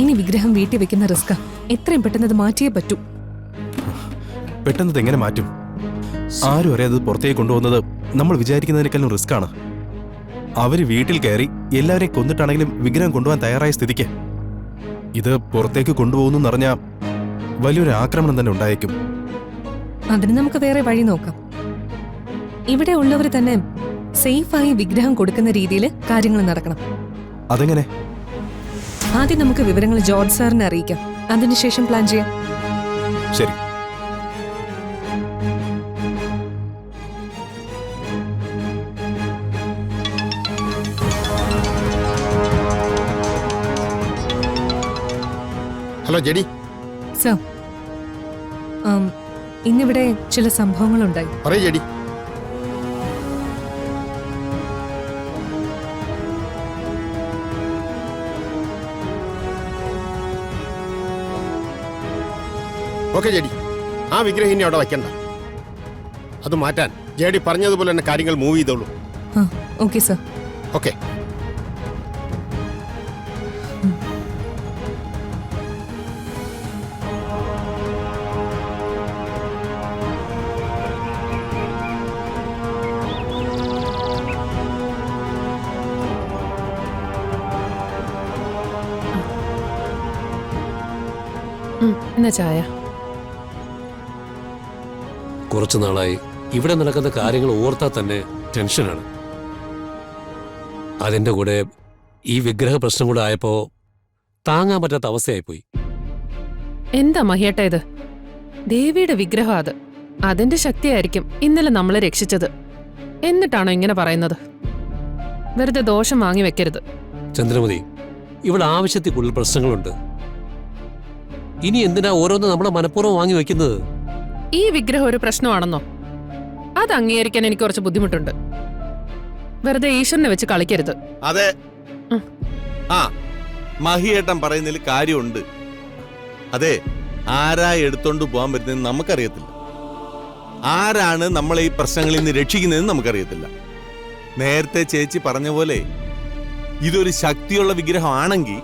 ഇനി വിഗ്രഹം വീട്ടിൽ വെക്കുന്ന റിസ്ക് എത്രയും പെട്ടെന്ന് അത് മാറ്റിയേ പറ്റൂ. പെട്ടെന്ന് എങ്ങനെ മാറ്റും? ആരും അറിയാതെ പുറത്തേക്ക് കൊണ്ടുപോകുന്നത് നമ്മൾ വിചാരിക്കുന്നതിനേക്കാളും റിസ്ക് ആണ്. അവര് വീട്ടിൽ കയറി എല്ലാവരെയും കൊന്നിട്ടാണെങ്കിലും വിഗ്രഹം കൊണ്ടുപോകാൻ തയ്യാറായ സ്ഥിതിക്ക് ഇത് പുറത്തേക്ക് കൊണ്ടുപോകുന്നു എന്നറിഞ്ഞാൽ വലിയൊരു ആക്രമണം തന്നെ ഉണ്ടായേക്കും. അതിന് നമുക്ക് വേറെ വഴി നോക്കാം. ഇവിടെ ഉള്ളവർ തന്നെ സേഫായി വിഗ്രഹം കൊടുക്കുന്ന രീതിയിൽ കാര്യങ്ങൾ നടക്കണം. അതെങ്ങനെ? ആദ്യം നമുക്ക് വിവരങ്ങൾ ജോർജ് സാറിനെ അറിയിക്കാം. അതിനുശേഷം പ്ലാൻ ചെയ്യാം. ശരി. Hello JD. സർ, ഇന്നിവിടെ ചില സംഭവങ്ങളുണ്ടായി. പറയൂ ജെഡി. ഓക്കെ ജെഡി, ആ വിഗ്രഹം ഇനി അവിടെ വയ്ക്കണ്ട. അത് മാറ്റാൻ ജെഡി പറഞ്ഞതുപോലെ തന്നെ കാര്യങ്ങൾ മൂവ് ചെയ്തോളൂ. Okay sir. ഓക്കെ. എന്നാ ചായ. കുറച്ചു നാളായി ഇവിടെ നടക്കുന്ന കാര്യങ്ങൾ ഓർത്താൽ തന്നെ ടെൻഷനാണ്. അതിൻ്റെ കൂടെ ഈ വിഗ്രഹ പ്രശ്നം കൂടെ ആയപ്പോ താങ്ങാൻ പറ്റാത്ത അവസ്ഥയായിപ്പോയി. എന്താ മഹിയേട്ട ഇത്? ദേവിയുടെ വിഗ്രഹം അത്. അതിന്റെ ശക്തിയായിരിക്കും ഇന്നലെ നമ്മളെ രക്ഷിച്ചത്. എന്നിട്ടാണോ ഇങ്ങനെ പറയുന്നത്? വെറുതെ ദോഷം വാങ്ങി വെക്കരുത്. ചന്ദ്രമതി, ഇവിടെ ആവശ്യത്തിൽ കൂടുതൽ പ്രശ്നങ്ങളുണ്ട്. ഇനി എന്തിനാ ഓരോന്ന് നമ്മളെ മനഃപൂർവ്വം വാങ്ങി വെക്കുന്നത്? ഈ വിഗ്രഹം ഒരു പ്രശ്നമാണെന്നോ? അത് അംഗീകരിക്കാൻ എനിക്ക് കുറച്ച് ബുദ്ധിമുട്ടുണ്ട്. വെറുതെ ഈശ്വരനെ വെച്ച് കളിക്കരുത്. അതെ, ആ മഹിയേട്ടൻ പറയുന്നതിൽ കാര്യമുണ്ട്. അതെ, ആരാ എടുത്തോണ്ട് പോകാൻ പറ്റുന്നതെന്ന് നമുക്കറിയത്തില്ല. ആരാണ് നമ്മളെ ഈ പ്രശ്നങ്ങളിൽ നിന്ന് രക്ഷിക്കുന്നതെന്ന് നമുക്കറിയത്തില്ല. നേരത്തെ ചേച്ചി പറഞ്ഞ പോലെ ഇതൊരു ശക്തിയുള്ള വിഗ്രഹമാണെങ്കിൽ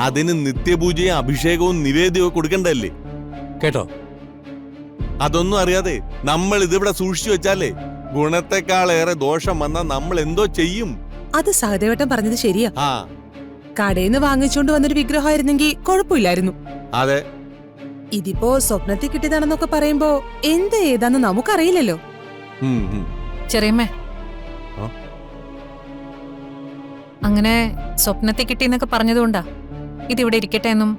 അതിന് നിത്യപൂജയും അഭിഷേകവും നിവേദ്യവും കൊടുക്കണ്ടല്ലേ? കേട്ടോ, അതൊന്നും അറിയാതെ നമ്മൾ ഇതിവിടെ സൂക്ഷിച്ചു വെച്ചാലേ ഗുണത്തെക്കാളേറെ ദോഷം വന്നാൽ നമ്മൾ എന്തോ ചെയ്യും. അത് സഹദേവട്ടൻ പറഞ്ഞത് ശരിയാ. ആ, കടയിൽ നിന്ന് വാങ്ങിച്ചോണ്ട് വന്നൊരു വിഗ്രഹമായിരുന്നെങ്കിൽ കുഴപ്പമില്ലായിരുന്നു. അതെ. ഇതിപ്പോ സ്വപ്നത്തിൽ കിട്ടിയതാണെന്നൊക്കെ പറയുമ്പോ എന്ത് ഏതാന്ന് നമുക്കറിയില്ലല്ലോ. ചെറിയമ്മേ, ആ? അങ്ങനെ സ്വപ്നത്തിൽ കിട്ടിയെന്നൊക്കെ പറഞ്ഞതുകൊണ്ടാ ഇതിവിടെ ഇരിക്കട്ടെ എന്നും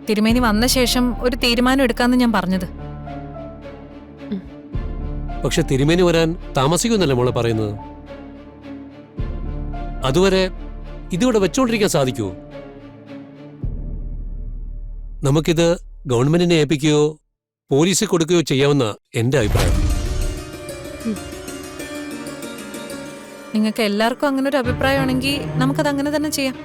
തിരുമേനി വന്ന ശേഷം ഒരു തീരുമാനം എടുക്കാന്ന് ഞാൻ പറഞ്ഞത്. പക്ഷെ തിരുമേനി വരാൻ താമസിക്കുമെന്നല്ലേ മോളെ പറയുന്നത്? അതുവരെ ഇതിവിടെ വെച്ചോണ്ടിരിക്കാൻ സാധിക്കുമോ? നമുക്കിത് ഗവൺമെന്റിനെ ഏൽപ്പിക്കുകയോ പോലീസിൽ കൊടുക്കുകയോ ചെയ്യാമെന്ന എന്റെ അഭിപ്രായം. നിങ്ങൾക്ക് എല്ലാവർക്കും അങ്ങനെ ഒരു അഭിപ്രായമാണെങ്കിൽ നമുക്കത് അങ്ങനെ തന്നെ ചെയ്യാം.